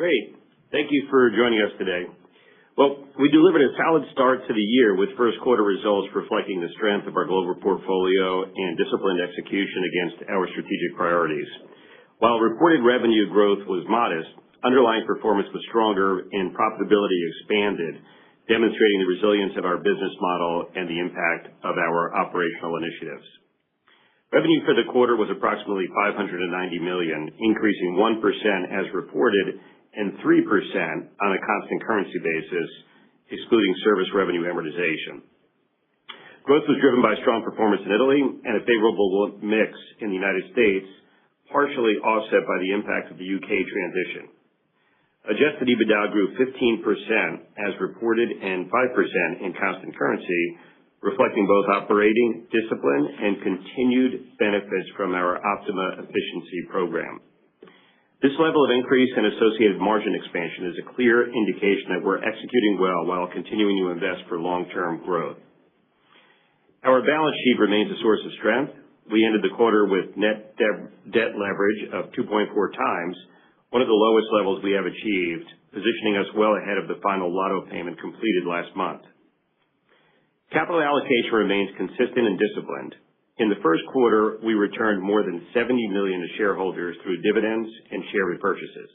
Great. Thank you for joining us today. Well, we delivered a solid start to the year with first quarter results reflecting the strength of our global portfolio and disciplined execution against our strategic priorities. While reported revenue growth was modest, underlying performance was stronger and profitability expanded, demonstrating the resilience of our business model and the impact of our operational initiatives. Revenue for the quarter was approximately $590 million, increasing 1% as reported and 3% on a constant currency basis, excluding service revenue amortization. Growth was driven by strong performance in Italy and a favorable mix in the United States, partially offset by the impact of the UK transition. Adjusted EBITDA grew 15% as reported and 5% in constant currency, reflecting both operating discipline and continued benefits from our Optima efficiency program. This level of increase and associated margin expansion is a clear indication that we're executing well while continuing to invest for long-term growth. Our balance sheet remains a source of strength. We ended the quarter with net debt leverage of 2.4 times, one of the lowest levels we have achieved, positioning us well ahead of the final lotto payment completed last month. Capital allocation remains consistent and disciplined. In the first quarter, we returned more than $70 million to shareholders through dividends and share repurchases.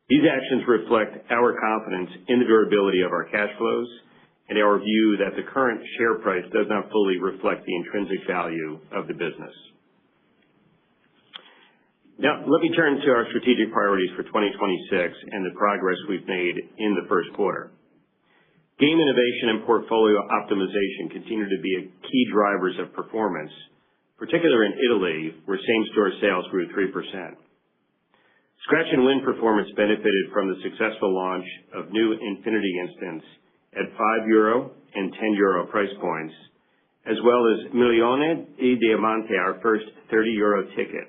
These actions reflect our confidence in the durability of our cash flows and our view that the current share price does not fully reflect the intrinsic value of the business. Now, let me turn to our strategic priorities for 2026 and the progress we've made in the first quarter. Game innovation and portfolio optimization continue to be key drivers of performance, particularly in Italy, where same-store sales grew 3%. Scratch and Win performance benefited from the successful launch of new Infinity Instants at €5 and €10 price points, as well as Milione di Diamante, our first €30 ticket.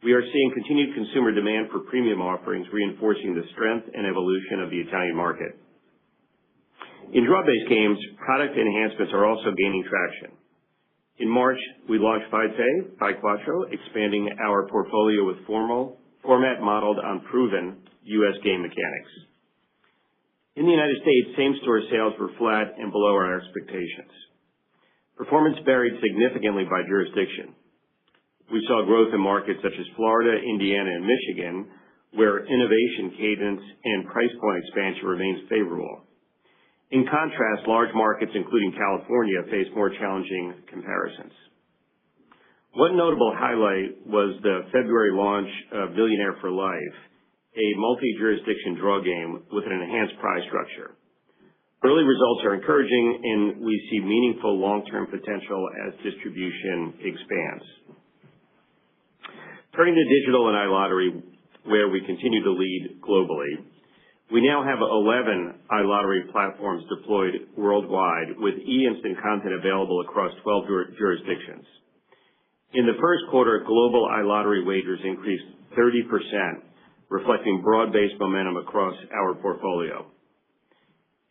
We are seeing continued consumer demand for premium offerings, reinforcing the strength and evolution of the Italian market. In draw-based games, product enhancements are also gaining traction. In March, we launched By Quattro, expanding our portfolio with format modeled on proven U.S. game mechanics. In the United States, same-store sales were flat and below our expectations. Performance varied significantly by jurisdiction. We saw growth in markets such as Florida, Indiana, and Michigan, where innovation cadence and price point expansion remains favorable. In contrast, large markets, including California, face more challenging comparisons. One notable highlight was the February launch of Millionaire for Life, a multi-jurisdiction draw game with an enhanced prize structure. Early results are encouraging, and we see meaningful long-term potential as distribution expands. Turning to digital and iLottery, where we continue to lead globally. We now have 11 iLottery platforms deployed worldwide, with e-instant content available across 12 jurisdictions. In the first quarter, global iLottery wagers increased 30%, reflecting broad-based momentum across our portfolio.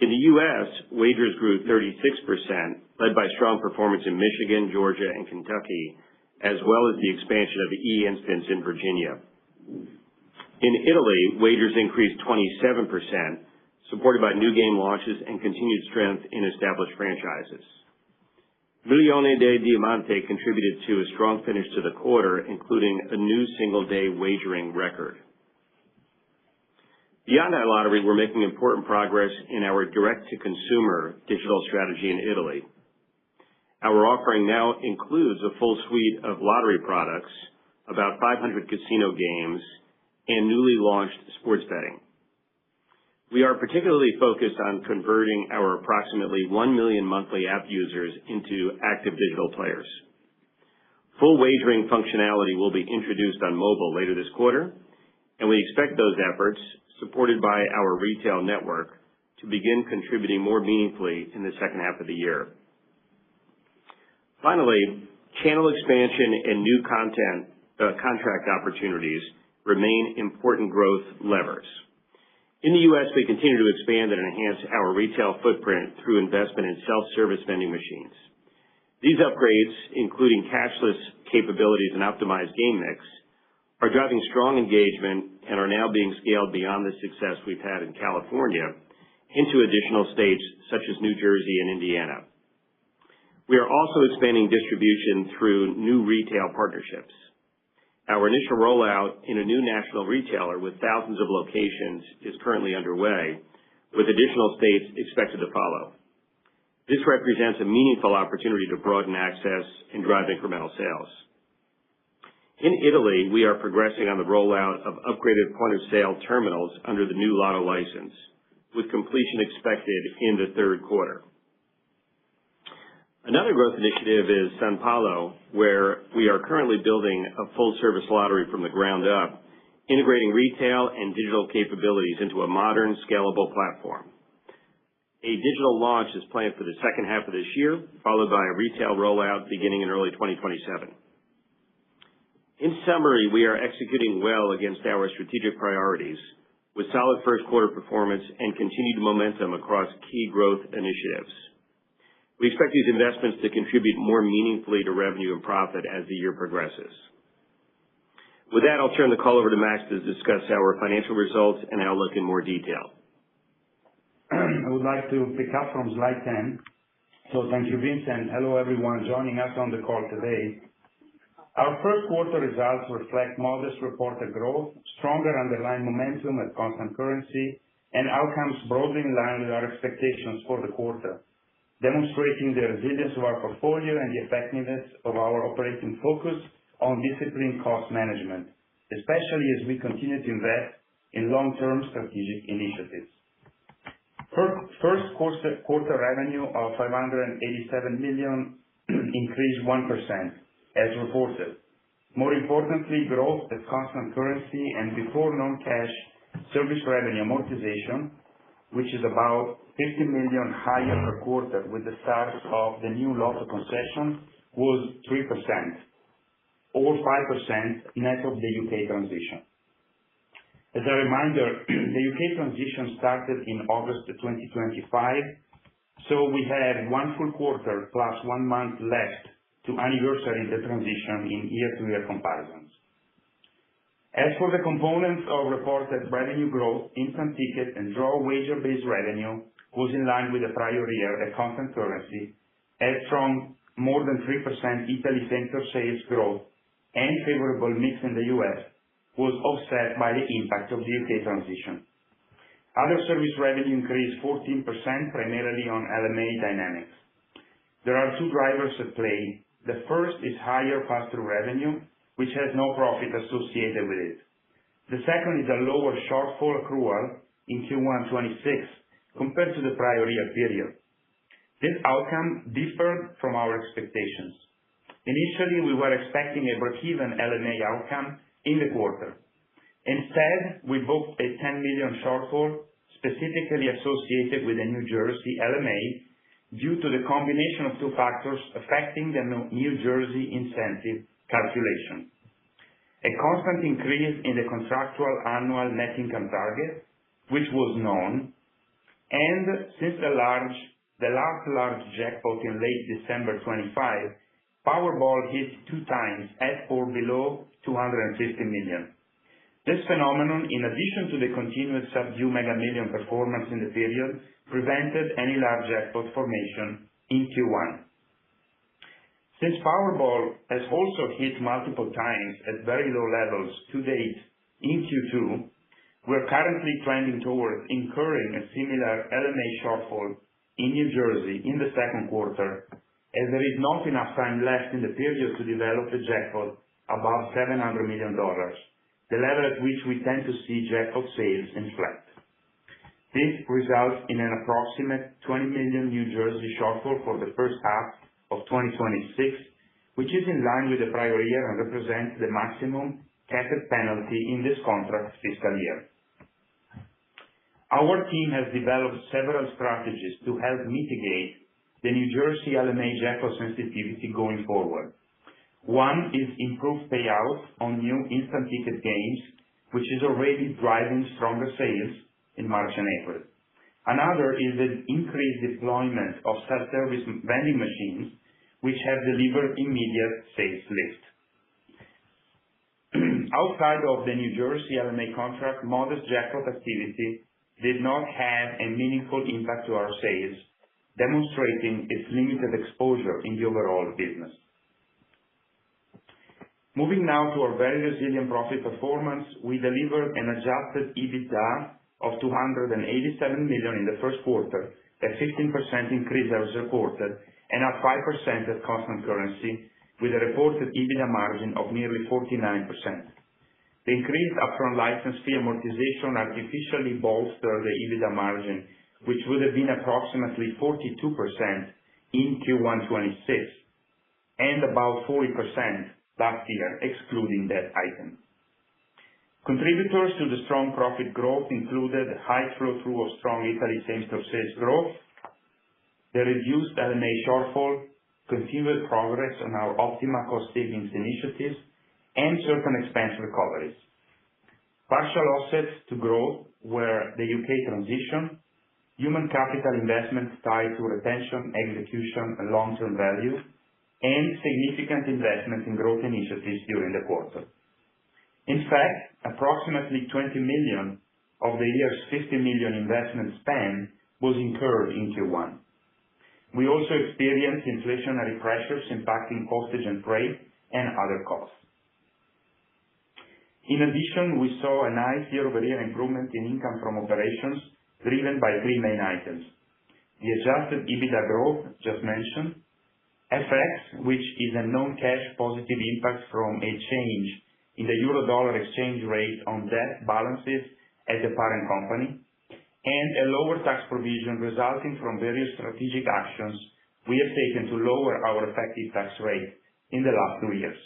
In the U.S., wagers grew 36%, led by strong performance in Michigan, Georgia, and Kentucky, as well as the expansion of e-instants in Virginia. In Italy, wagers increased 27%, supported by new game launches and continued strength in established franchises. Milione di Diamante contributed to a strong finish to the quarter, including a new single-day wagering record. Beyond iLottery, we're making important progress in our direct-to-consumer digital strategy in Italy. Our offering now includes a full suite of lottery products, about 500 casino games, and newly launched sports betting. We are particularly focused on converting our approximately 1 million monthly app users into active digital players. Full wagering functionality will be introduced on mobile later this quarter, and we expect those efforts, supported by our retail network, to begin contributing more meaningfully in the second half of the year. Finally, channel expansion and new contract opportunities remain important growth levers. In the U.S., we continue to expand and enhance our retail footprint through investment in self-service vending machines. These upgrades, including cashless capabilities and optimized game mix, are driving strong engagement and are now being scaled beyond the success we've had in California into additional states such as New Jersey and Indiana. We are also expanding distribution through new retail partnerships. Our initial rollout in a new national retailer with thousands of locations is currently underway, with additional states expected to follow. This represents a meaningful opportunity to broaden access and drive incremental sales. In Italy, we are progressing on the rollout of upgraded point-of-sale terminals under the new Lotto license, with completion expected in the third quarter. Another growth initiative is São Paulo, where we are currently building a full-service lottery from the ground up, integrating retail and digital capabilities into a modern, scalable platform. A digital launch is planned for the second half of this year, followed by a retail rollout beginning in early 2027. In summary, we are executing well against our strategic priorities, with solid first quarter performance and continued momentum across key growth initiatives. We expect these investments to contribute more meaningfully to revenue and profit as the year progresses. With that, I'll turn the call over to Max to discuss our financial results and outlook in more detail. I would like to pick up from slide 10. Thank you, Vince, and hello everyone joining us on the call today. Our first quarter results reflect modest reported growth, stronger underlying momentum at constant currency, and outcomes broadly in line with our expectations for the quarter, demonstrating the resilience of our portfolio and the effectiveness of our operating focus on disciplined cost management, especially as we continue to invest in long-term strategic initiatives. First quarter revenue of $587 million increased 1% as reported. More importantly, growth at constant currency and before non-cash service revenue amortization, which is about $50 million higher per quarter with the start of the new Lotto concession, was 3%, or 5% net of the UK transition. As a reminder, the UK transition started in August 2025, so we had one full quarter plus 1 month left to anniversary the transition in year-to-year comparisons. As for the components of reported revenue growth, instant ticket and draw wager-based revenue was in line with the prior year at constant currency, as strong more than 3% Italy center sales growth and favorable mix in the US was offset by the impact of the UK transition. Other service revenue increased 14%, primarily on LMA dynamics. There are two drivers at play. The first is higher pass-through revenue, which has no profit associated with it. The second is a lower shortfall accrual in Q1 26 compared to the prior year period. This outcome differed from our expectations. Initially, we were expecting a break-even LMA outcome in the quarter. Instead, we booked a $10 million shortfall specifically associated with the New Jersey LMA due to the combination of two factors affecting the New Jersey incentive calculation. A constant increase in the contractual annual net income target, which was known, and since the last large jackpot in late December 25, Powerball hit 2 times at or below $250 million. This phenomenon, in addition to the continued subdued Mega Millions performance in the period, prevented any large jackpot formation in Q1. Since Powerball has also hit multiple times at very low levels to date in Q2, we're currently trending towards incurring a similar LMA shortfall in New Jersey in the second quarter, as there is not enough time left in the period to develop a jackpot above $700 million, the level at which we tend to see jackpot sales inflect. This results in an approximate $20 million New Jersey shortfall for the first half of 2026, which is in line with the prior year and represents the maximum capped penalty in this contract fiscal year. Our team has developed several strategies to help mitigate the New Jersey LMA jackpot sensitivity going forward. One is improved payouts on new instant ticket games, which is already driving stronger sales in March and April. Another is the increased deployment of self-service vending machines, which have delivered immediate sales lift. Outside of the New Jersey LMA contract, modest jackpot activity did not have a meaningful impact to our sales, demonstrating its limited exposure in the overall business. Moving now to our very resilient profit performance, we delivered an adjusted EBITDA of $287 million in the first quarter, a 15% increase as reported, and up 5% at constant currency, with a reported EBITDA margin of nearly 49%. The increased upfront license fee amortization artificially bolstered the EBITDA margin, which would have been approximately 42% in Q1 '26, and about 40% last year, excluding that item. Contributors to the strong profit growth included high flow-through of strong Italy same-store sales growth, the reduced LMA shortfall, continued progress on our Optima cost savings initiatives, and certain expense recoveries. Partial offsets to growth were the UK transition, human capital investments tied to retention, execution, and long-term value, and significant investment in growth initiatives during the quarter. In fact, approximately $20 million of the year's $50 million investment spend was incurred in Q1. We also experienced inflationary pressures impacting postage and freight and other costs. In addition, we saw a nice year-over-year improvement in income from operations driven by three main items: the adjusted EBITDA growth just mentioned, FX, which is a non-cash positive impact from a change in the euro-dollar exchange rate on debt balances at the parent company, and a lower tax provision resulting from various strategic actions we have taken to lower our effective tax rate in the last 2 years.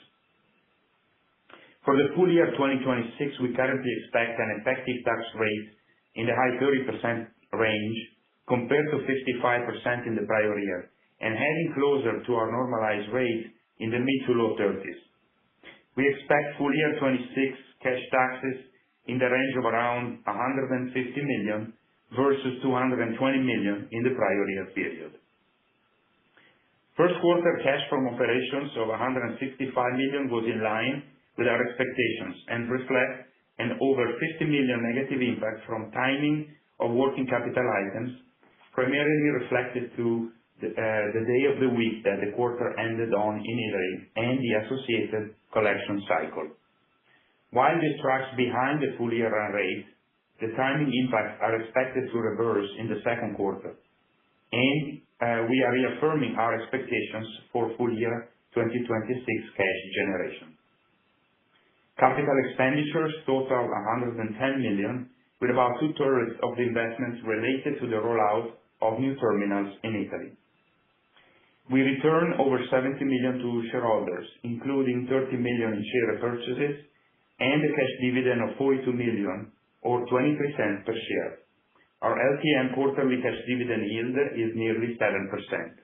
For the full year 2026, we currently expect an effective tax rate in the high 30% range compared to 55% in the prior year, and heading closer to our normalized rate in the mid to low 30s. We expect full year 26 cash taxes in the range of around $150 million versus $220 million in the prior year period. First quarter cash from operations of $165 million was in line with our expectations and reflect an over $50 million negative impact from timing of working capital items, primarily reflected to the day of the week that the quarter ended on in Italy and the associated collection cycle. While this tracks behind the full year run rate, the timing impacts are expected to reverse in the second quarter, and we are reaffirming our expectations for full year 2026 cash generation. Capital expenditures total $110 million, with about 2/3 of the investments related to the rollout of new terminals in Italy. We returned over $70 million to shareholders, including $30 million in share repurchases and a cash dividend of $42 million or 23 cents per share. Our LTM quarterly cash dividend yield is nearly 7%.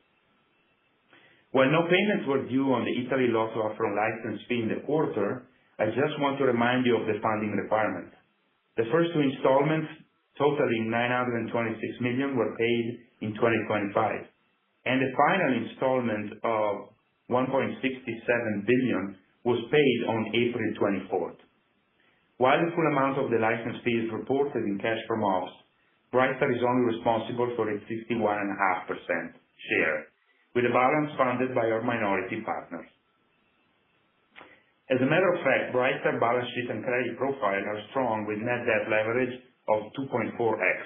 While no payments were due on the Italy Lotto upfront license fee in the quarter, I just want to remind you of the funding requirement. The first two installments, totaling $926 million, were paid in 2025, and the final installment of $1.67 billion was paid on April 24th. While the full amount of the license fee is reported in cash from ops, Brightstar is only responsible for its 61.5% share, with the balance funded by our minority partners. As a matter of fact, Brightstar balance sheet and credit profile are strong, with net debt leverage of 2.4x.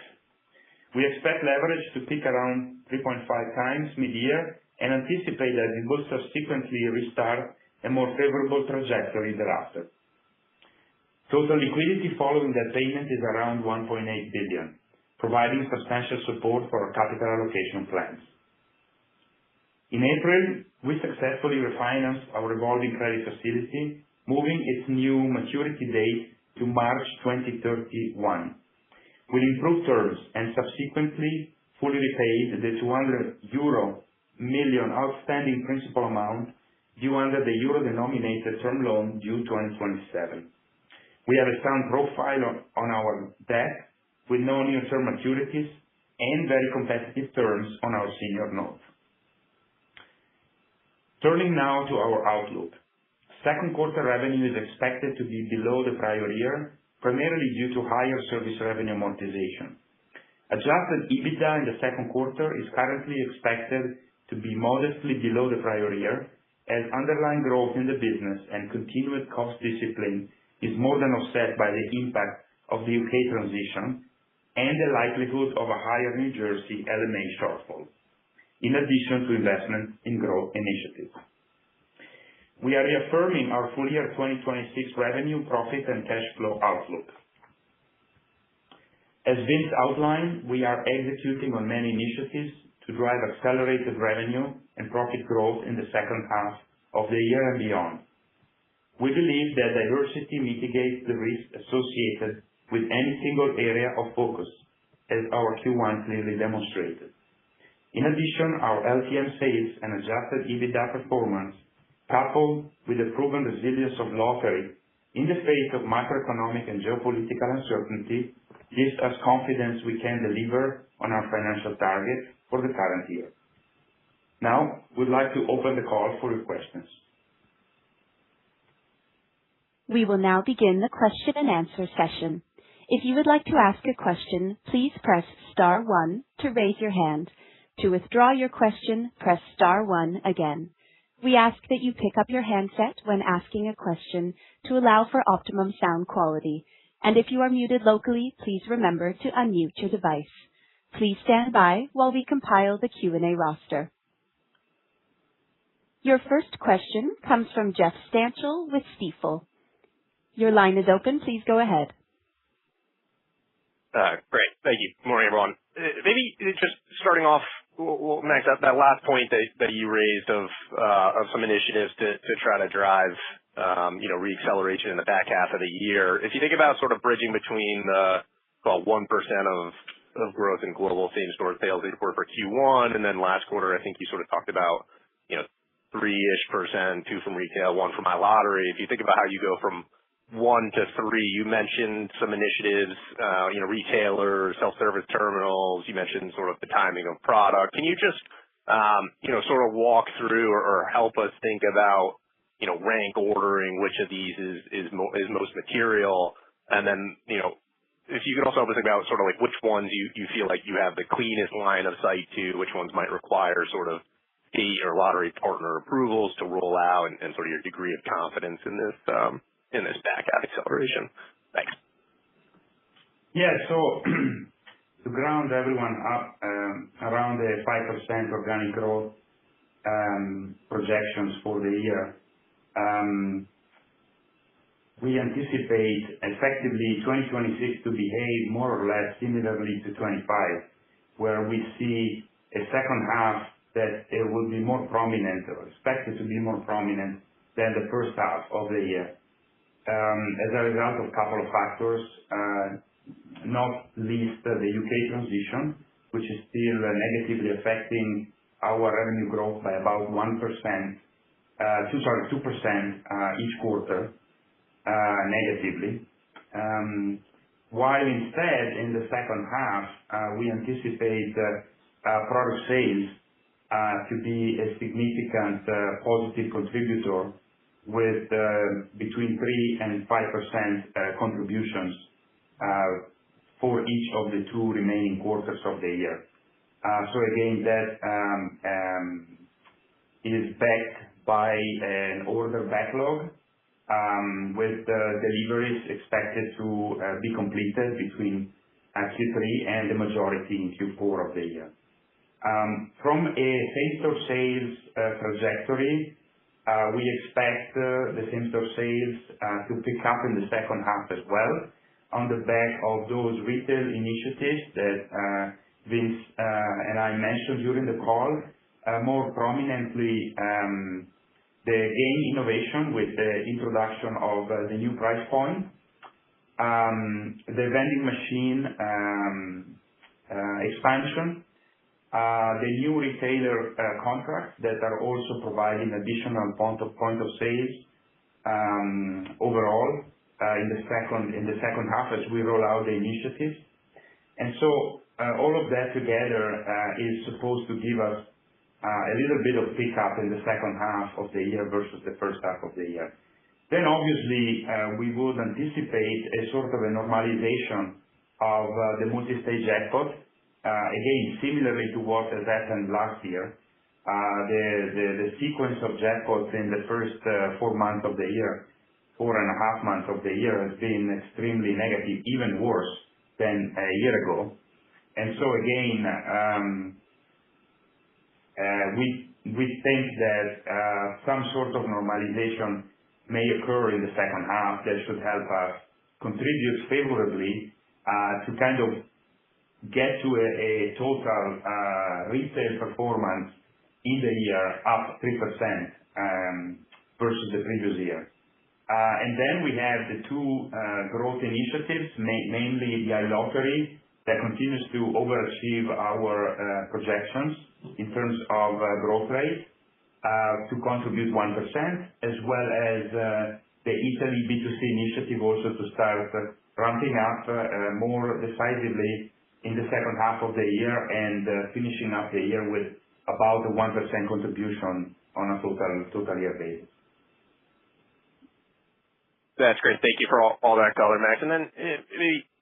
We expect leverage to peak around 3.5 times mid-year and anticipate that it will subsequently restart a more favorable trajectory thereafter. Total liquidity following that payment is around $1.8 billion, providing substantial support for our capital allocation plans. In April, we successfully refinanced our revolving credit facility, moving its new maturity date to March 2031. We improved terms and subsequently fully repaid the 200 million outstanding principal amount due under the euro-denominated term loan due 2027. We have a sound profile on our debt with no near-term maturities and very competitive terms on our senior notes. Turning now to our outlook. Second quarter revenue is expected to be below the prior year, primarily due to higher service revenue amortization. Adjusted EBITDA in the second quarter is currently expected to be modestly below the prior year, as underlying growth in the business and continued cost discipline is more than offset by the impact of the U.K. transition and the likelihood of a higher New Jersey LMA shortfall, in addition to investment in growth initiatives. We are reaffirming our full year 2026 revenue, profit, and cash flow outlook. As Vince outlined, we are executing on many initiatives to drive accelerated revenue and profit growth in the second half of the year and beyond. We believe that diversity mitigates the risk associated with any single area of focus, as our Q1 clearly demonstrated. In addition, our LTM sales and adjusted EBITDA performance, coupled with the proven resilience of lottery in the face of macroeconomic and geopolitical uncertainty, gives us confidence we can deliver on our financial targets for the current year. Now, we'd like to open the call for your questions. We will now begin the question and answer session. If you would like to ask a question, please press star 1 to raise your hand. To withdraw your question, press star 1 again. We ask that you pick up your handset when asking a question to allow for optimum sound quality. And if you are muted locally, please remember to unmute your device. Please stand by while we compile the Q&A roster. Your first question comes from Jeff Stantial with Stifel. Your line is open. Please go ahead. Great. Thank you. Good morning, everyone. Maybe just starting off, Max, that last point that you raised of some initiatives to try to drive re-acceleration in the back half of the year. If you think about sort of bridging between the 1% of growth in global same-store sales that you reported for Q1, and then last quarter, I think you sort of talked about 3-ish%, 2 from retail, 1 from iLottery. If you think about how you go from 1 to 3, you mentioned some initiatives, retailers, self-service terminals. You mentioned sort of the timing of product. Can you just sort of walk through or help us think about rank ordering which of these is most material? And then if you could also help us think about sort of like which ones you feel like you have the cleanest line of sight to, which ones might require sort of state or lottery partner approvals to roll out, and sort of your degree of confidence in this back half acceleration. Thanks. Yeah. So to ground everyone up, around the 5% organic growth projections for the year, we anticipate effectively 2026 to behave more or less similarly to 25, where we see a second half that it will be more prominent or expected to be more prominent than the first half of the year. As a result of a couple of factors, not least the U.K. transition, which is still negatively affecting our revenue growth by about 2% each quarter, negatively. While instead, in the second half, we anticipate product sales to be a significant positive contributor with between 3 and 5% contributions for each of the 2 remaining quarters of the year. So again, that is backed by an order backlog with deliveries expected to be completed between Q3 and the majority in Q4 of the year. From a same-store sales trajectory, we expect the same-store sales to pick up in the second half as well on the back of those retail initiatives that Vince and I mentioned during the call, more prominently the game innovation with the introduction of the new price point, the vending machine expansion, the new retailer contracts that are also providing additional point of sales overall in the second half as we roll out the initiatives. And so all of that together is supposed to give us a little bit of pickup in the second half of the year versus the first half of the year. Then obviously, we would anticipate a sort of a normalization of the multi-state jackpot. Again, similarly to what has happened last year. The sequence of jackpots in the first 4 months of the year, 4.5 months of the year, has been extremely negative, even worse than a year ago. And so again, we think that some sort of normalization may occur in the second half that should help us contribute favorably to kind of get to a total retail performance in the year up 3% versus the previous year. And then we have the two growth initiatives, namely the iLottery that continues to overachieve our projections in terms of growth rate to contribute 1%, as well as the Italy B2C initiative also to start ramping up more decisively in the second half of the year and finishing up the year with about a 1% contribution on a total year basis. That's great. Thank you for all that color, Max. And then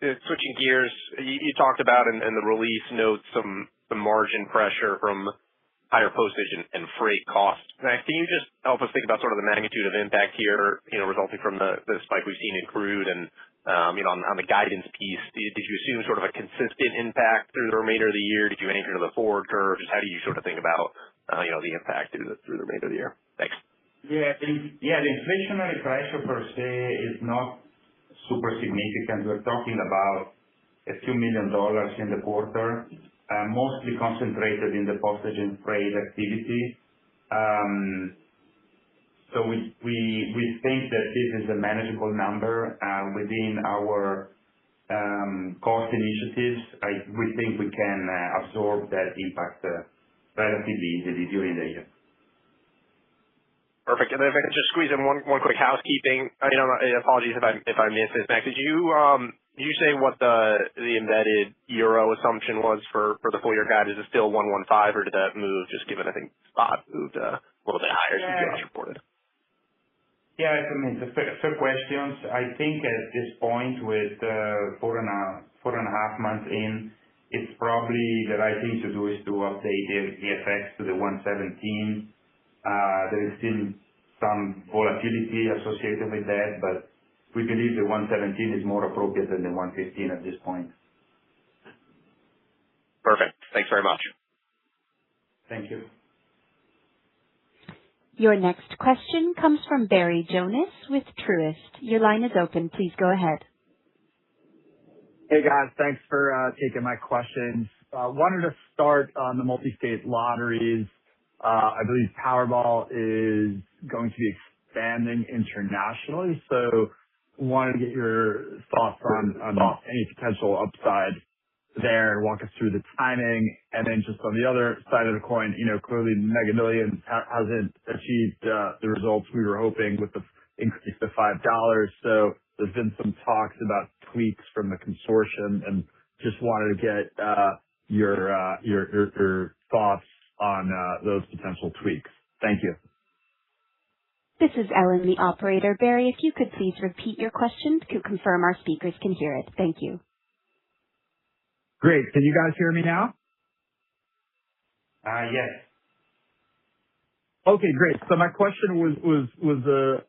switching gears, you talked about in the release notes some margin pressure from higher postage and freight costs. Max, can you just help us think about sort of the magnitude of impact here, resulting from the spike we've seen in crude and, on the guidance piece? Did you assume sort of a consistent impact through the remainder of the year? Did you anchor to the forward curve? Just how do you sort of think about, the impact through the remainder of the year? Thanks. Yeah, the inflationary pressure per se is not super significant. We're talking about a few $1 million in the quarter, mostly concentrated in the postage and freight activity. So we think that this is a manageable number within our cost initiatives. We think we can absorb that impact relatively easily during the year. Perfect. And then if I could just squeeze in one quick housekeeping. Apologies if I missed this, Max. Did you say what the embedded euro assumption was for the full year guide? Is it still 1.15, or did that move just given, I think, spot moved a little bit higher since you last reported? Yeah, it's a fair questions. I think at this point with 4.5 months in, it's probably the right thing to do is to update the FX to the 1.17. There is still some volatility associated with that, but we believe the 1.17 is more appropriate than the 1.15 at this point. Perfect. Thanks very much. Thank you. Your next question comes from Barry Jonas with Truist. Your line is open. Please go ahead. Hey, guys. Thanks for taking my questions. Wanted to start on the multi-state lotteries. I believe Powerball is going to be expanding internationally, so wanted to get your thoughts on any potential upside there and walk us through the timing. And then just on the other side of the coin, clearly Mega Millions hasn't achieved the results we were hoping with the increase to $5. So there's been some talks about tweaks from the consortium, and just wanted to get your thoughts on those potential tweaks. Thank you. This is Ellen, the operator. Barry, if you could please repeat your question to confirm our speakers can hear it. Thank you. Great. Can you guys hear me now? Yes. Okay, great. So my question was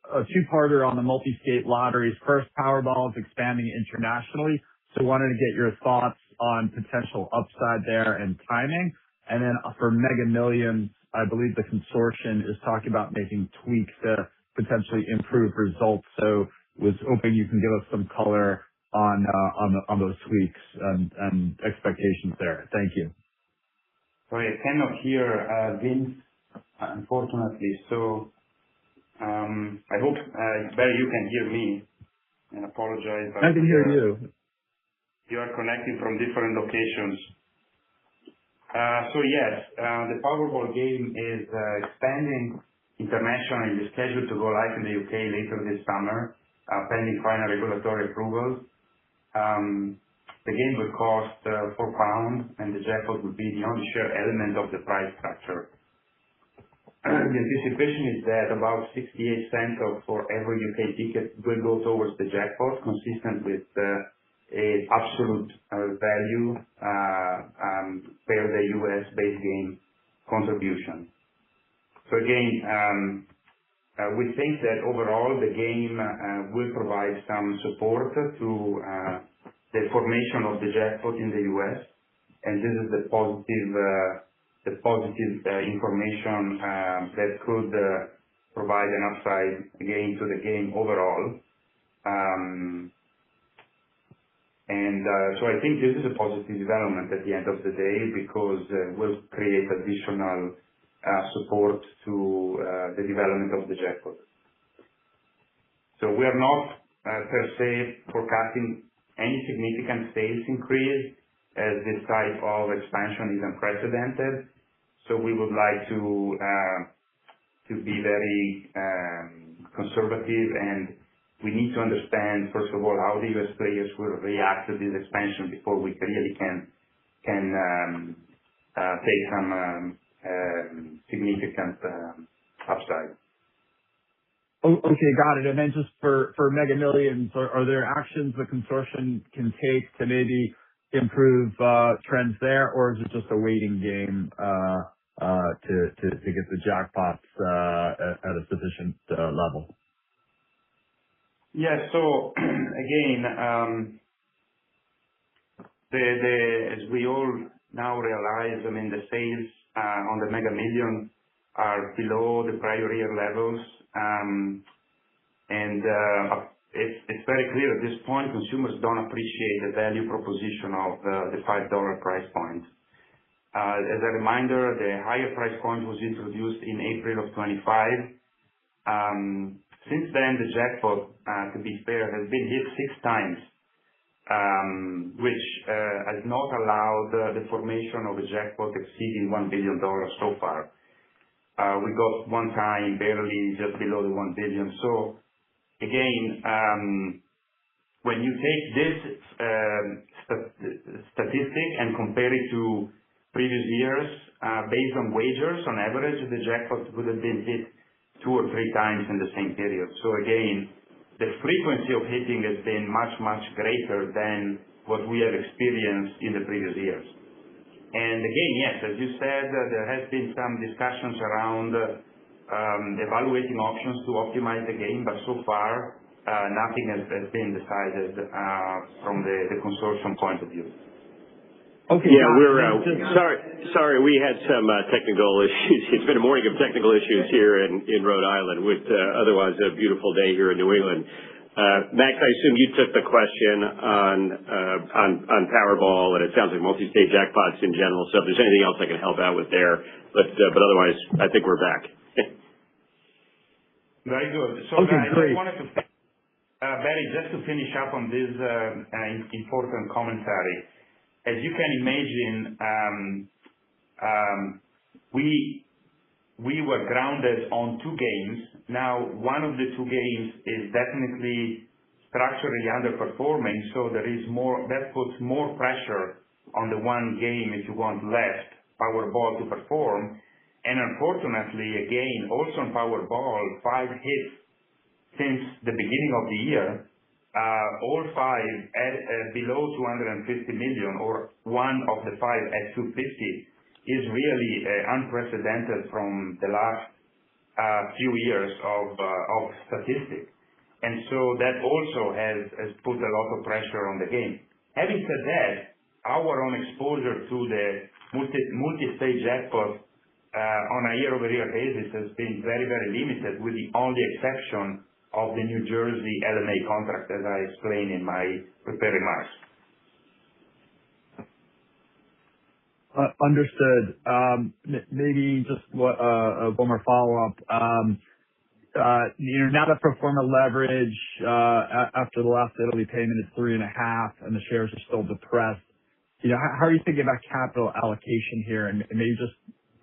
a two-parter on the multi-state lotteries. First, Powerball is expanding internationally, so wanted to get your thoughts on potential upside there and timing. And then for Mega Millions, I believe the consortium is talking about making tweaks to potentially improve results. So was hoping you can give us some color on those tweaks and expectations there. Thank you. Sorry, I cannot hear Vince, unfortunately. So I hope, Barry, you can hear me, and apologize. I can hear you. You are connecting from different locations. So yes, the Powerball game is expanding internationally. It's scheduled to go live in the UK later this summer, pending final regulatory approval. The game will cost £4, and the jackpot will be the only share element of the prize structure. the anticipation is that about 68 cents for every UK ticket will go towards the jackpot, consistent with a absolute value per the US base game contribution. So again, we think that overall the game will provide some support to the formation of the jackpot in the US, and this is the positive information that could provide an upside again to the game overall. So I think this is a positive development at the end of the day because will create additional support to the development of the jackpot. So we are not per se forecasting any significant sales increase, as this type of expansion is unprecedented. So we would like to be very conservative, and we need to understand, first of all, how the US players will react to this expansion before we really can take some significant upside. Okay, got it. And then just for Mega Millions, are there actions the consortium can take to maybe improve trends there, or is it just a waiting game to get the jackpots at a sufficient level? Yeah. So again, as we all now realize, I mean, the sales on the Mega Million are below the prior year levels, and it's very clear at this point consumers don't appreciate the value proposition of the $5 price point. As a reminder, the higher price point was introduced in April of 25. Since then, the jackpot, to be fair, has been hit 6 times, which has not allowed the formation of a jackpot exceeding $1 billion so far. We got one time barely just below the 1 billion. So again, when you take this statistic and compare it to previous years, based on wagers, on average, the jackpot would have been hit 2 or 3 times in the same period. So again, the frequency of hitting has been much, much greater than what we have experienced in the previous years. And again, yes, as you said, there has been some discussions around evaluating options to optimize the game, but so far, nothing has been decided from the consortium point of view. Okay. Yeah, we're sorry. We had some technical issues. It's been a morning of technical issues here in Rhode Island with otherwise a beautiful day here in New England. Max, I assume you took the question on Powerball, and it sounds like multi-state jackpots in general. So if there's anything else I can help out with there, but otherwise, I think we're back. Very good. So okay, I great. just wanted to, Barry, just to finish up on this important commentary. As you can imagine, we were grounded on 2 games. Now, one of the 2 games is definitely structurally underperforming, so there is more, that puts more pressure on the one game, if you want, left, Powerball, to perform. And unfortunately, again, also on Powerball, 5 hits since the beginning of the year, all 5 at below 250 million, or one of the 5 at 250, is really unprecedented from the last few years of statistics. And so that also has put a lot of pressure on the game. Having said that, our own exposure to the multi-state jackpot on a year-over-year basis has been very, very limited, with the only exception of the New Jersey LMA contract, as I explained in my prepared remarks. Understood. Maybe just one more follow-up. Now that pro forma leverage after the last Italy payment is 3.5, and the shares are still depressed, how are you thinking about capital allocation here, and maybe just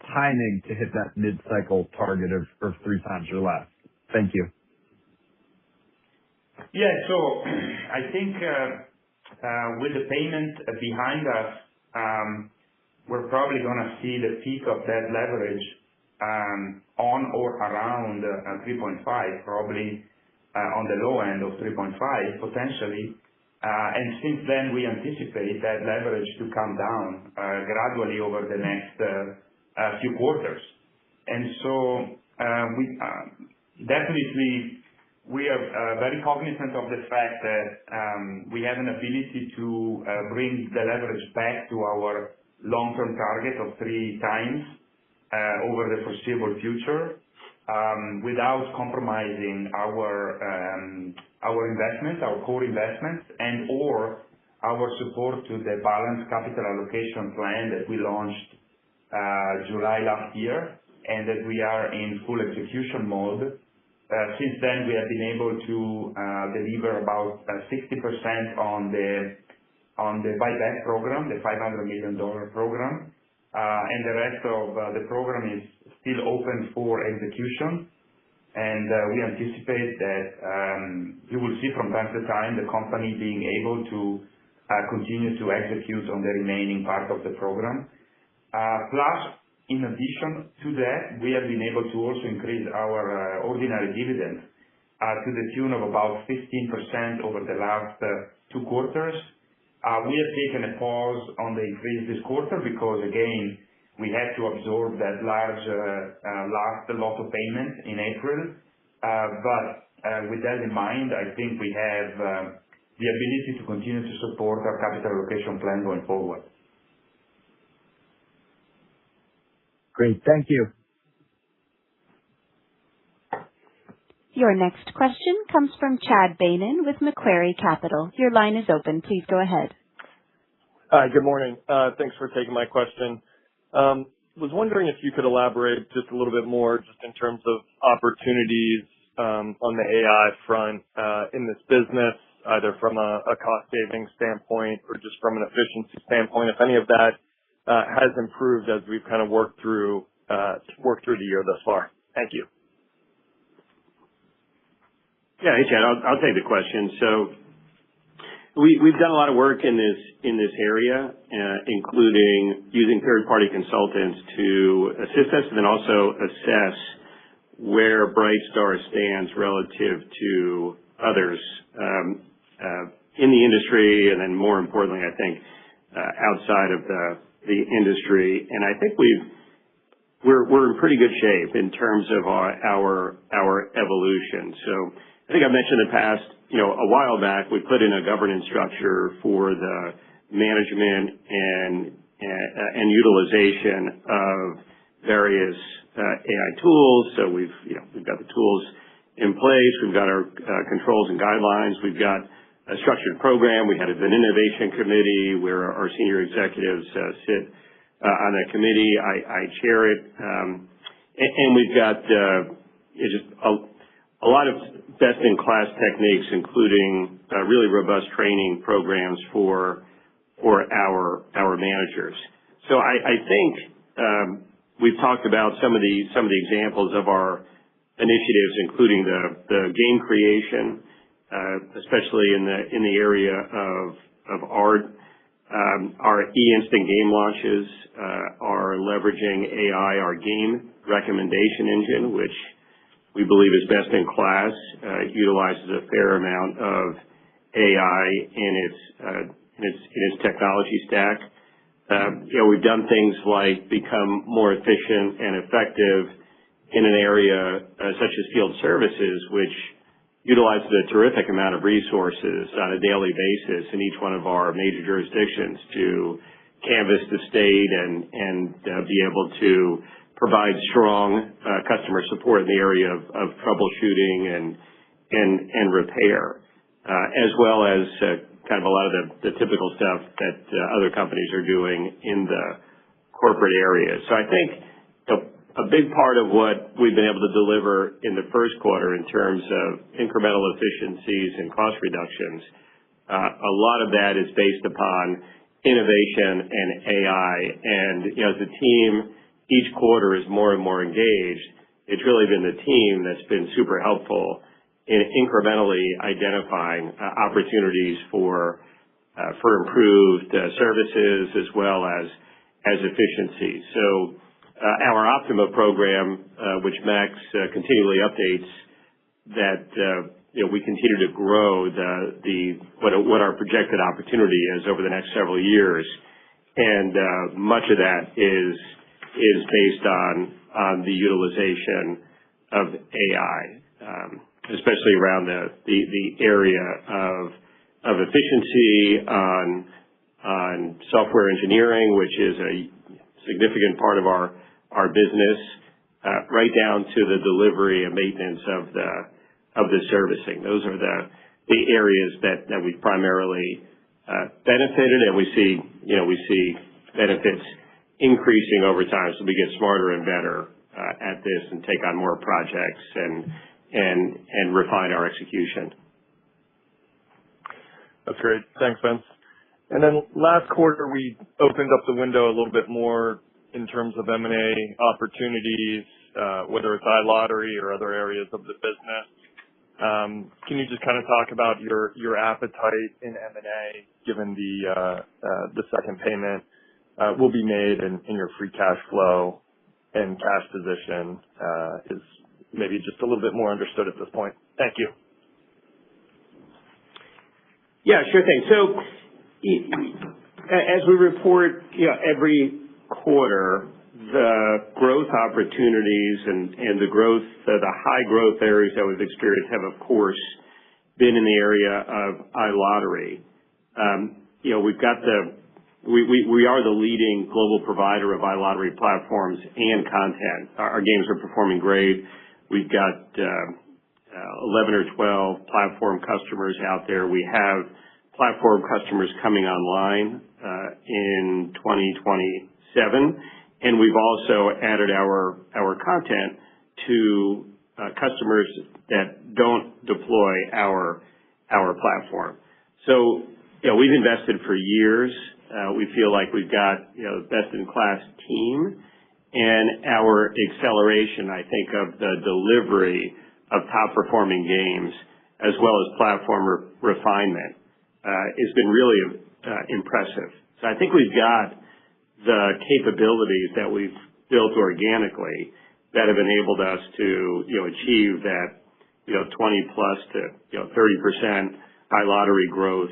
timing to hit that mid-cycle target of 3 times or less? Thank you. Yeah. So I think with the payment behind us, we're probably going to see the peak of that leverage on or around 3.5, probably on the low end of 3.5 potentially. And since then, we anticipate that leverage to come down gradually over the next few quarters. And so we definitely are very cognizant of the fact that we have an ability to bring the leverage back to our long-term target of 3 times over the foreseeable future without compromising our investments, our core investments, and/or our support to the balanced capital allocation plan that we launched July last year, and that we are in full execution mode. Since then, we have been able to deliver about 60% on the buyback program, the $500 million program, and the rest of the program is still open for execution. And we anticipate that you will see from time to time the company being able to continue to execute on the remaining part of the program. Plus, in addition to that, we have been able to also increase our ordinary dividend to the tune of about 15% over the last 2 quarters. We have taken a pause on the increase this quarter because, again, we had to absorb that large last lot of payment in April. But with that in mind, I think we have the ability to continue to support our capital allocation plan going forward. Great. Thank you. Your next question comes from Chad Beynon with Macquarie Capital. Your line is open. Please go ahead. Hi, good morning. Thanks for taking my question. Was wondering if you could elaborate just a little bit more just in terms of opportunities on the AI front in this business, either from a cost saving standpoint or just from an efficiency standpoint, if any of that has improved as we've kind of worked through the year thus far. Thank you. Yeah, hey Chad, I'll take the question. So we've done a lot of work in this area, including using third-party consultants to assist us and then also assess where Brightstar stands relative to others in the industry, and then more importantly, I think outside of the industry. And I think we're in pretty good shape in terms of our evolution. So I think I've mentioned in the past, a while back, we put in a governance structure for the management and utilization of various AI tools. So we've got the tools in place. We've got our controls and guidelines. We've got a structured program. We had an innovation committee where our senior executives sit on that committee. I chair it. And we've got just a lot of best-in-class techniques, including really robust training programs for our managers. So I think we've talked about some of the examples of our initiatives, including the game creation, especially in the area of art. Our e-instant game launches are leveraging AI, our game recommendation engine, which we believe is best in class, utilizes a fair amount of AI in its technology stack. We've done things like become more efficient and effective in an area such as field services, which utilizes a terrific amount of resources on a daily basis in each one of our major jurisdictions to canvass the state and be able to provide strong customer support in the area of troubleshooting and repair, as well as kind of a lot of the typical stuff that other companies are doing in the corporate area. So I think a big part of what we've been able to deliver in the first quarter in terms of incremental efficiencies and cost reductions, a lot of that is based upon innovation and AI. And as the team each quarter is more and more engaged, it's really been the team that's been super helpful in incrementally identifying opportunities for improved services as well as efficiency. So our Optima program, which Max continually updates, that we continue to grow what our projected opportunity is over the next several years, and much of that is based on the utilization of AI, especially around the area of efficiency on software engineering, which is a significant part of our business, right down to the delivery and maintenance of the servicing. Those are the areas that we primarily benefited, and we see benefits increasing over time as we get smarter and better at this and take on more projects and refine our execution. That's great. Thanks, Vince. And then last quarter, we opened up the window a little bit more in terms of M&A opportunities, whether it's iLottery or other areas of the business. Can you just kind of talk about your appetite in M&A, given the second payment will be made and your free cash flow and cash position is maybe just a little bit more understood at this point? Thank you. Yeah, sure thing. So as we report every quarter, the growth opportunities and the high growth areas that we've experienced have, of course, been in the area of iLottery. We are the leading global provider of iLottery platforms and content. Our games are performing great. We've got 11 or 12 platform customers out there. We have platform customers coming online in 2027, and we've also added our content to customers that don't deploy our platform. So we've invested for years. We feel like we've got best-in-class team, and our acceleration, I think, of the delivery of top-performing games as well as platform refinement has been really impressive. So I think we've got the capabilities that we've built organically that have enabled us to achieve that 20+ to 30% iLottery growth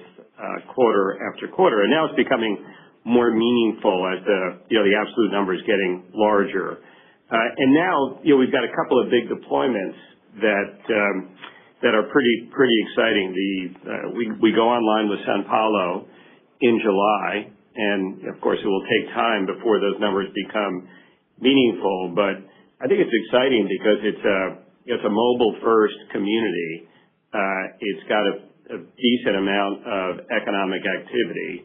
quarter after quarter, and now it's becoming more meaningful as the absolute number is getting larger. And now we've got a couple of big deployments that are pretty exciting. We go online with São Paulo in July, and of course it will take time before those numbers become meaningful. But I think it's exciting because it's a mobile-first community. It's got a decent amount of economic activity,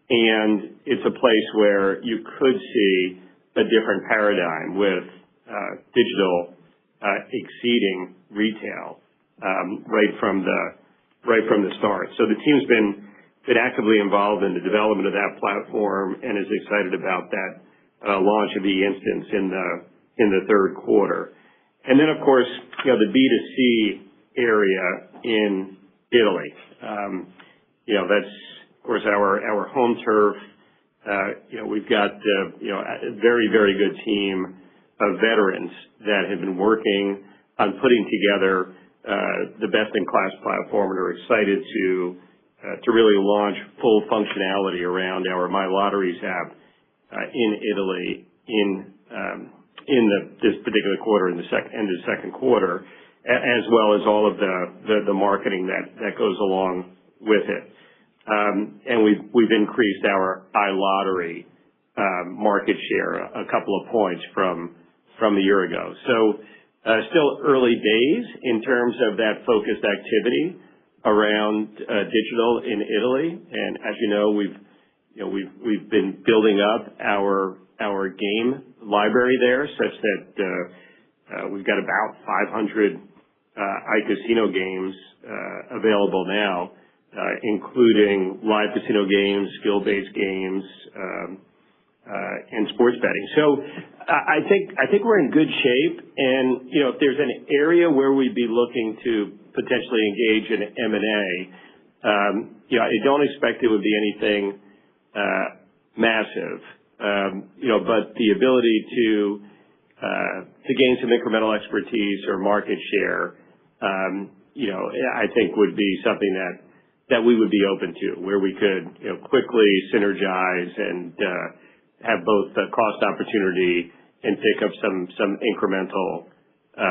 and it's a place where you could see a different paradigm with digital exceeding retail right from the start. So the team's been actively involved in the development of that platform and is excited about that launch of e-instance in the third quarter. And then, of course, the B2C area in Italy. That's, of course, our home turf. We've got a very, very good team of veterans that have been working on putting together the best-in-class platform and are excited to really launch full functionality around our My Lotteries app in Italy in this particular quarter, in the second quarter, as well as all of the marketing that goes along with it. And we've increased our iLottery market share a couple of points from a year ago. So still early days in terms of that focused activity around digital in Italy. And as you know, we've been building up our game library there, such that we've got about 500 iCasino games available now, including live casino games, skill-based games, and sports betting. So I think we're in good shape. And if there's an area where we'd be looking to potentially engage in M&A, I don't expect it would be anything massive. But the ability to to gain some incremental expertise or market share, I think would be something that we would be open to, where we could quickly synergize and have both the cost opportunity and pick up some incremental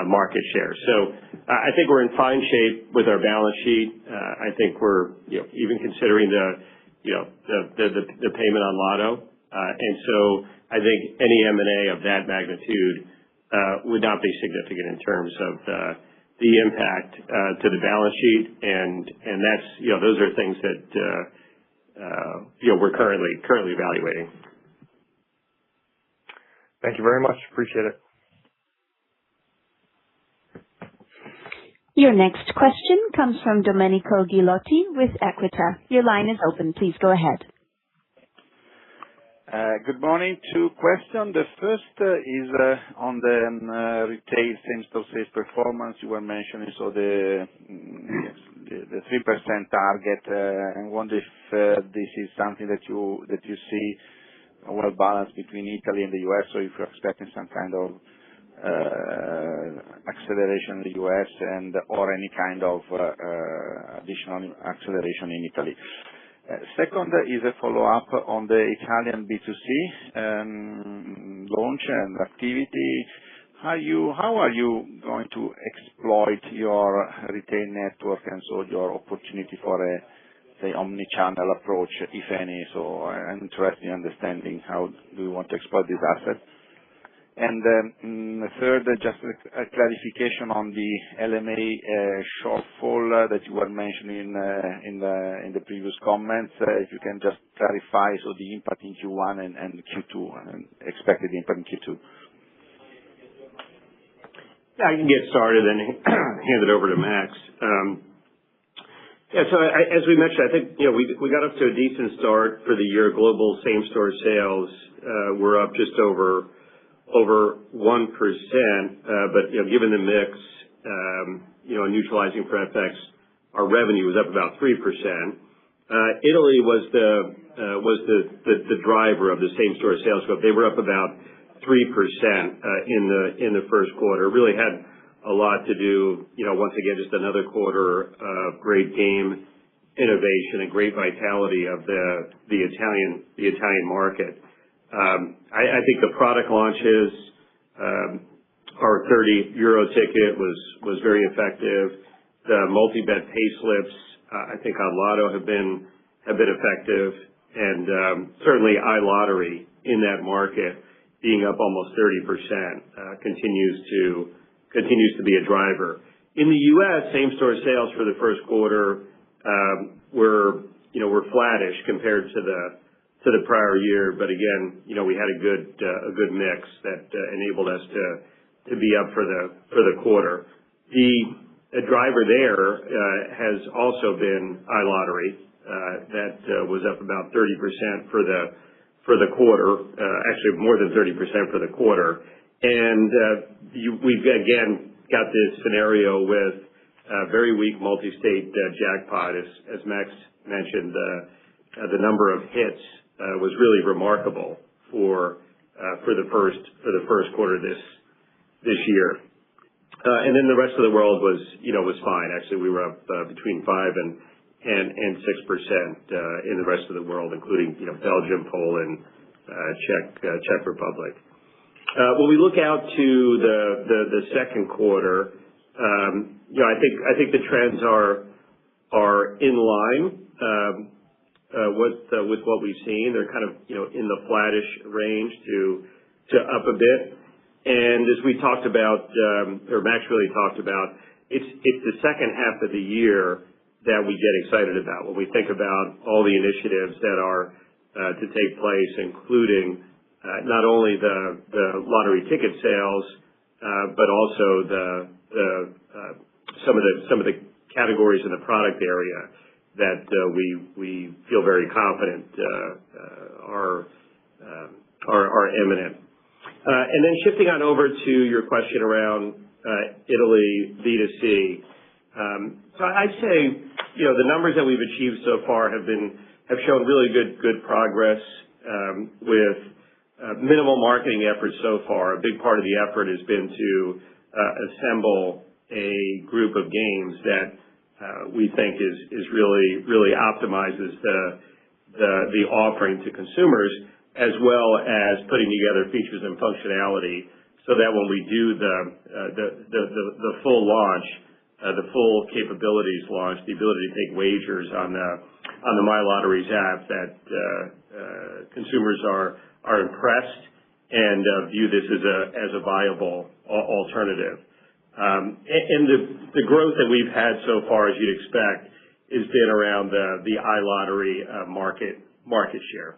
market share. So I think we're in fine shape with our balance sheet. I think we're even considering the payment on Lotto. And so I think any M&A of that magnitude would not be significant in terms of the impact to the balance sheet. And that's those are things that we're currently evaluating. Thank you very much. Appreciate it. Your next question comes from Domenico Ghilotti with Equita. Your line is open. Please go ahead. Good morning. Two questions. The first is on the retail same-store sales performance you were mentioning, so the 3% target. I wonder if this is something that you see well balanced between Italy and the U.S., or if you're expecting some kind of acceleration in the U.S. or any kind of additional acceleration in Italy. Second is a follow-up on the Italian B2C launch and activity. How are you going to exploit your retail network and so your opportunity for a, say, omni-channel approach, if any? So I'm interested in understanding how do you want to exploit this asset. And third, just a clarification on the LMA shortfall that you were mentioning in the previous comments. If you can just clarify, so the impact in Q1 and Q2, and expected impact in Q2. Yeah, I can get started and hand it over to Max. So as we mentioned, I think we got off to a decent start for the year. Global same-store sales were up just over 1%, but given the mix, neutralizing for FX, our revenue was up about 3%. Italy was the driver of the same-store sales growth. They were up about 3% in the first quarter. Really had a lot to do, once again, just another quarter of great game innovation and great vitality of the Italian market. I think the product launches, our 30 euro ticket was very effective. The multi-bet pay slips, I think on Lotto have been effective, and certainly iLottery in that market being up almost 30% continues to be a driver. In the U.S., same-store sales for the first quarter were flattish compared to the prior year, but again, we had a good mix that enabled us to be up for the quarter. The driver there has also been iLottery that was up about 30% for the quarter, actually more than 30% for the quarter. And we've again got this scenario with very weak multi-state jackpot. As Max mentioned, the number of hits was really remarkable for the first quarter this year. And then the rest of the world was fine. Actually, we were up between 5% and 6% in the rest of the world, including Belgium, Poland, Czech Republic. When we look out to the second quarter, I think the trends are in line with what we've seen. They're kind of in the flattish range to up a bit. And as we talked about, or Max really talked about, it's the second half of the year that we get excited about when we think about all the initiatives that are to take place, including not only the lottery ticket sales, but also some of the categories in the product area that we feel very confident are imminent. And then shifting on over to your question around Italy B2C. So I'd say the numbers that we've achieved so far have shown really good progress with minimal marketing efforts so far. A big part of the effort has been to assemble a group of games that we think is really optimizes the offering to consumers, as well as putting together features and functionality so that when we do the full launch, the full capabilities launch, the ability to take wagers on the My Lotteries app, that consumers are impressed and view this as a viable alternative. And the growth that we've had so far, as you'd expect, has been around the iLottery market share.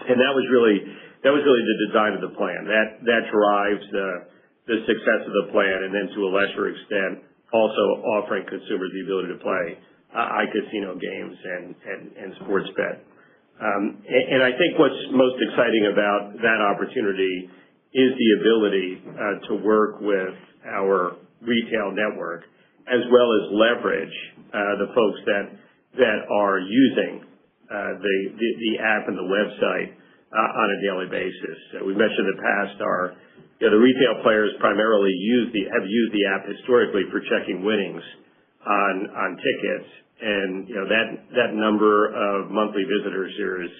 And that was really the design of the plan. That drives the success of the plan, and then to a lesser extent, also offering consumers the ability to play iCasino games and sports bet. And I think what's most exciting about that opportunity is the ability to work with our retail network, as well as leverage the folks that are using the app and the website on a daily basis. We mentioned in the past the retail players primarily have used the app historically for checking winnings on tickets, and that number of monthly visitors here is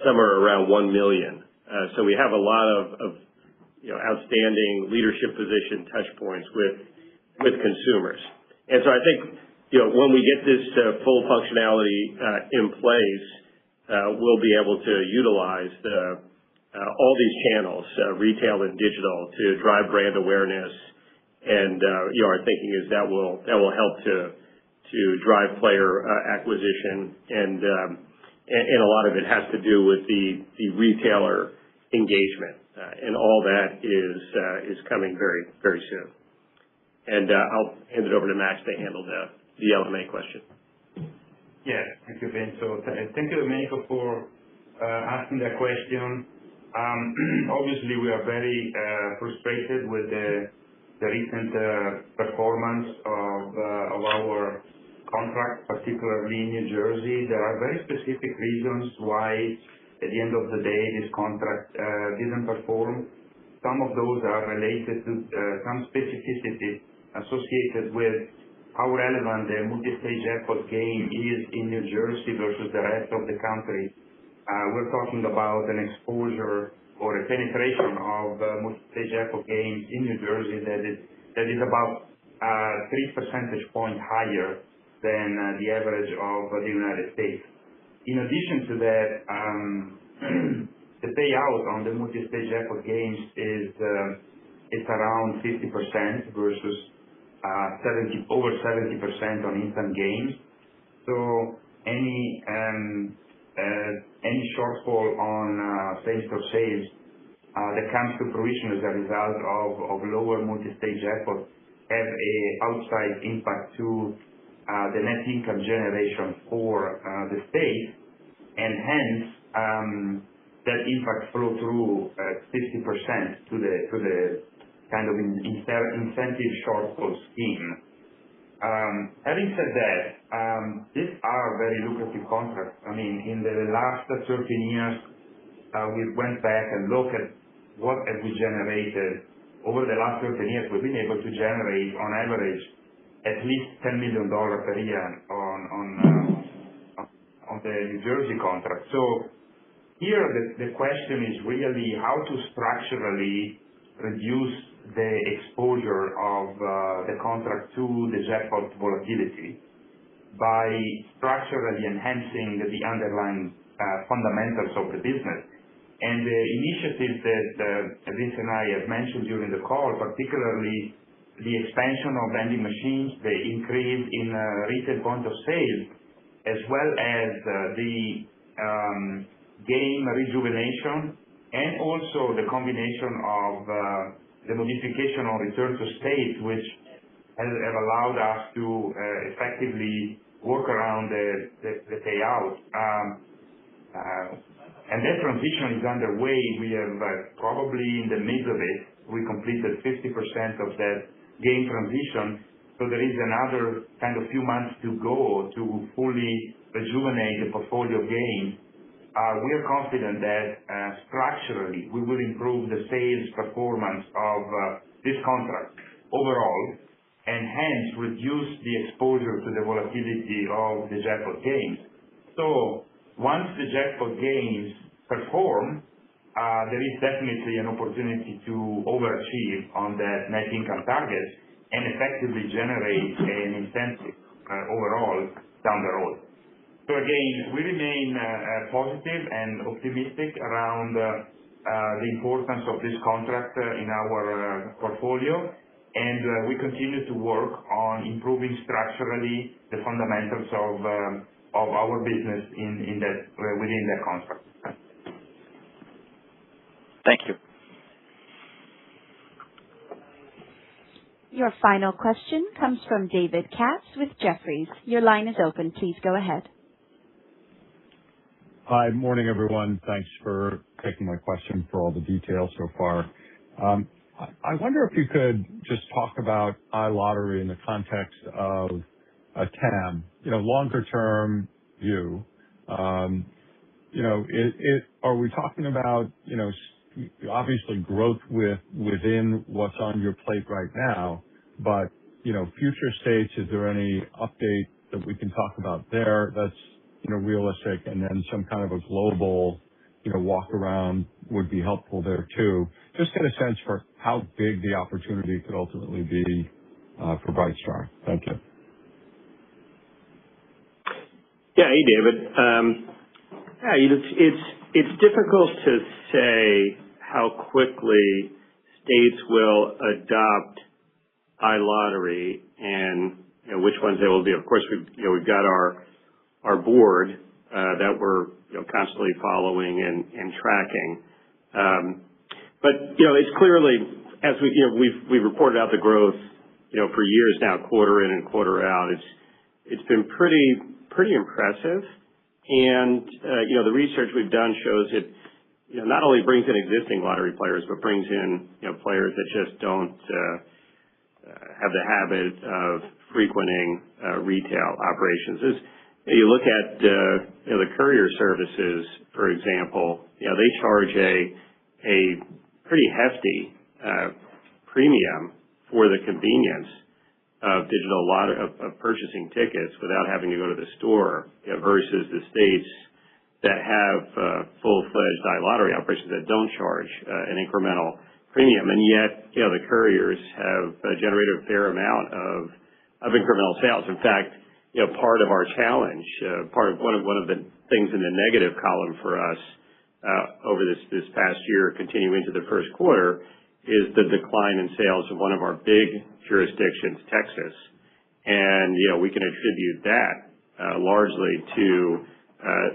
somewhere around 1 million. So we have a lot of outstanding leadership position touch points with consumers. And so I think when we get this full functionality in place, we'll be able to utilize all these channels, retail and digital, to drive brand awareness. And our thinking is that will help to drive player acquisition, and a lot of it has to do with the retailer engagement, and all that is coming very, very soon. And I'll hand it over to Max to handle the LMA question. Yeah, thank you, Vince. So thank you, Domenico, for asking that question. Obviously, we are very frustrated with the recent performance of our contract, particularly in New Jersey. There are very specific reasons why, at the end of the day, this contract didn't perform. Some of those are related to some specificity associated with how relevant the multi-stage jackpot game is in New Jersey versus the rest of the country. We're talking about an exposure or a penetration of multi-stage jackpot games in New Jersey that is about 3 percentage points higher than the average of the United States. In addition to that, the payout on the multi-stage jackpot games is around 50% versus over 70% on instant games. So any shortfall on same-store sales that comes to fruition as a result of lower multi-stage jackpot have a outside impact to the net income generation for the state, and hence that impact flow through 50% to the kind of incentive shortfall scheme. Having said that, these are very lucrative contracts. I mean, in the last 13 years, we went back and looked at what have we generated. Over the last 13 years, we've been able to generate, on average, at least $10 million per year on the New Jersey contract. So here, the question is really how to structurally reduce the exposure of the contract to the jackpot volatility by structurally enhancing the underlying fundamentals of the business. And the initiatives that Vince and I have mentioned during the call, particularly the expansion of vending machines, the increase in retail point of sale, as well as the game rejuvenation, and also the combination of the modification on return to state, which have allowed us to effectively work around the payout. And that transition is underway. We have probably in the midst of it, we completed 50% of that game transition. So there is another kind of few months to go to fully rejuvenate the portfolio games we are confident that structurally we will improve the sales performance of this contract overall, and hence reduce the exposure to the volatility of the jackpot games. So once the jackpot games perform, there is definitely an opportunity to overachieve on that net income target and effectively generate an incentive overall down the road. So again, we remain positive and optimistic around the importance of this contract in our portfolio, and we continue to work on improving structurally the fundamentals of our business in that within that contract. Thank you. Your final question comes from David Katz with Jefferies. Your line is open. Please go ahead. Hi. Morning, everyone. Thanks for taking my question, for all the details so far. I wonder if you could just talk about iLottery in the context of a TAM, longer term view. Are we talking about, obviously growth within what's on your plate right now, but, future states, is there any update that we can talk about there that's, realistic? And then some kind of a global, walk around would be helpful there too. Just get a sense for how big the opportunity could ultimately be for Brightstar. Thank you. Yeah. Hey, David. It's difficult to say how quickly states will adopt iLottery and which ones they will be. Of course, we've got our board that we're constantly following and tracking. But it's clearly, as we've reported out the growth for years now, quarter in and quarter out. It's been pretty impressive. And the research we've done shows it not only brings in existing lottery players, but brings in players that just don't have the habit of frequenting retail operations. As you look at the courier services, for example, they charge a pretty hefty premium for the convenience of of purchasing tickets without having to go to the store, versus the states that have full-fledged iLottery operations that don't charge an incremental premium. And yet, the couriers have generated a fair amount of incremental sales. In fact, part of our challenge, one of the things in the negative column for us over this past year, continuing into the first quarter, is the decline in sales of one of our big jurisdictions, Texas. And we can attribute that largely to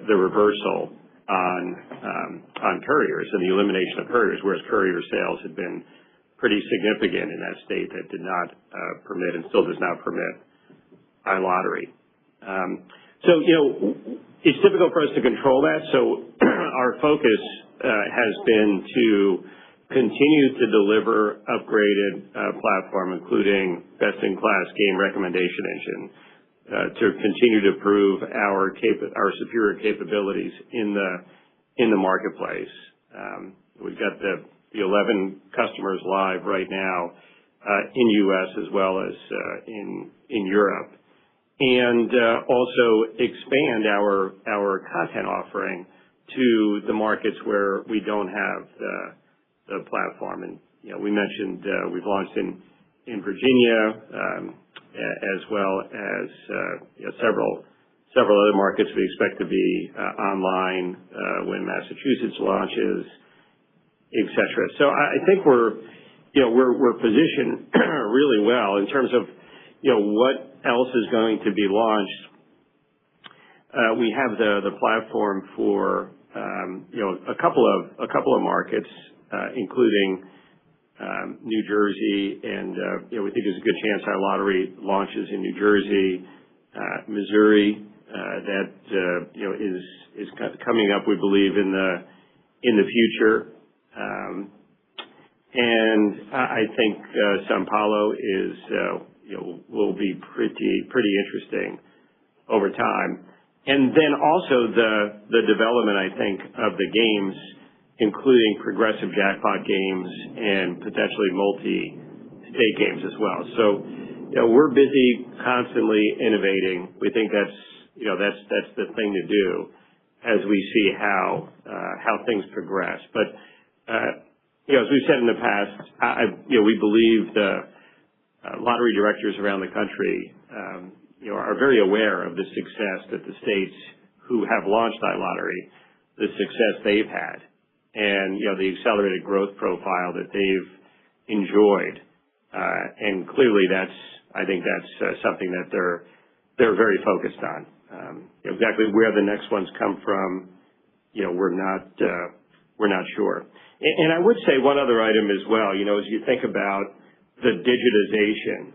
the reversal on couriers and the elimination of couriers, whereas courier sales had been pretty significant in that state that did not permit and still does not permit iLottery. So it's difficult for us to control that. So our focus has been to continue to deliver upgraded platform, including best-in-class game recommendation engine, to continue to prove our superior capabilities in the marketplace. We've got the 11 customers live right now in U.S. as well as in Europe, and also expand our content offering to the markets where we don't have the platform. And we mentioned we've launched in Virginia, as well as several other markets we expect to be online when Massachusetts launches, etc. So I think we're positioned really well in terms of what else is going to be launched. We have the platform for a couple of markets, including New Jersey, and we think there's a good chance our lottery launches in New Jersey, Missouri. That is coming up, we believe, in the future. And I think São Paulo will be pretty interesting over time. And then also the development, I think, of the games, including progressive jackpot games and potentially multi-state games as well. So, we're busy constantly innovating. We think that's the thing to do as we see how things progress. But, as we've said in the past, we believe the lottery directors around the country, are very aware of the success that the states who have launched iLottery, the success they've had, and the accelerated growth profile that they've enjoyed. And clearly, I think that's something that they're very focused on. Exactly where the next ones come from, we're not sure. And I would say one other item as well. As you think about the digitization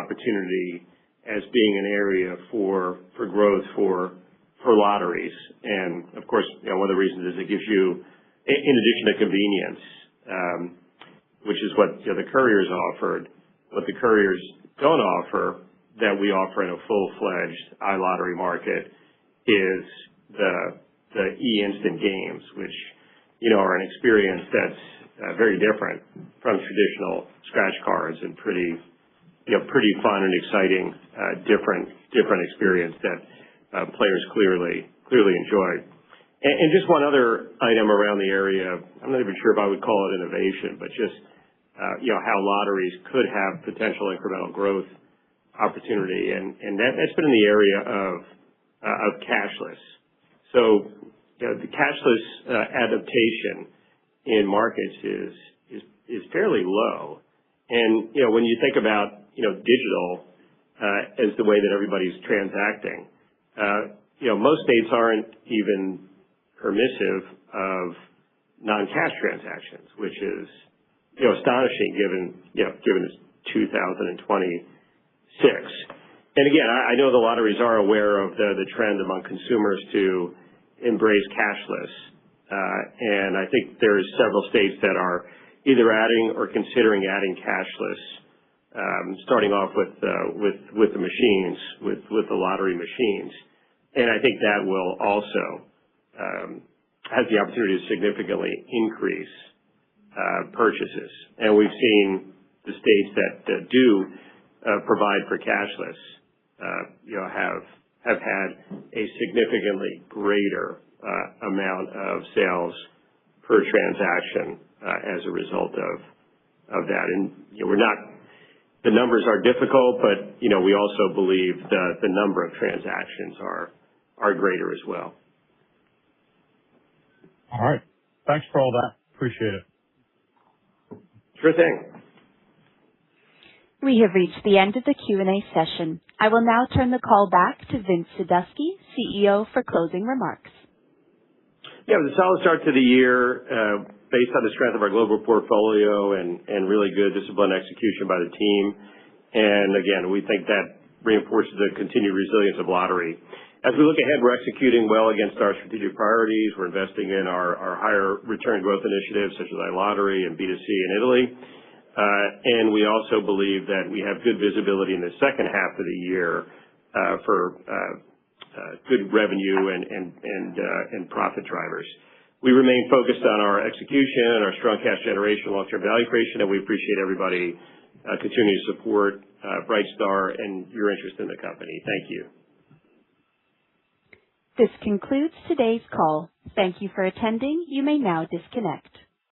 opportunity as being an area for growth for lotteries. And of course, one of the reasons is it gives you, in addition to convenience, which is what the couriers offered, what the couriers don't offer that we offer in a full-fledged iLottery market is the e-instant games, which are an experience that's very different from traditional scratch cards and pretty fun and exciting, different experience that players clearly enjoy. And just one other item around the area, I'm not even sure if I would call it innovation, but just how lotteries could have potential incremental growth opportunity, and that's been in the area of cashless. So the cashless adaptation in markets is fairly low, and when you think about digital as the way that everybody's transacting. Most states aren't even permissive of non-cash transactions, which is astonishing given it's 2026. And again, I know the lotteries are aware of the trend among consumers to embrace cashless, and I think there's several states that are either adding or considering adding cashless. Starting off with the machines, with the lottery machines. And I think that will also has the opportunity to significantly increase purchases. And we've seen the states that do provide for cashless, have had a significantly greater amount of sales per transaction as a result of that. And the numbers are difficult, but we also believe the number of transactions are greater as well. All right. Thanks for all that. Appreciate it. Sure thing. We have reached the end of the Q&A session. I will now turn the call back to Vince Sadusky, CEO, for closing remarks. Yeah, it was a solid start to the year based on the strength of our global portfolio and really good disciplined execution by the team. And again, we think that reinforces the continued resilience of lottery. As we look ahead, we're executing well against our strategic priorities. We're investing in our higher return growth initiatives such as iLottery and B2C in Italy. And we also believe that we have good visibility in the second half of the year for good revenue and profit drivers. We remain focused on our execution, our strong cash generation, long-term value creation, and we appreciate everybody continuing to support Brightstar and your interest in the company. Thank you. This concludes today's call. Thank you for attending. You may now disconnect.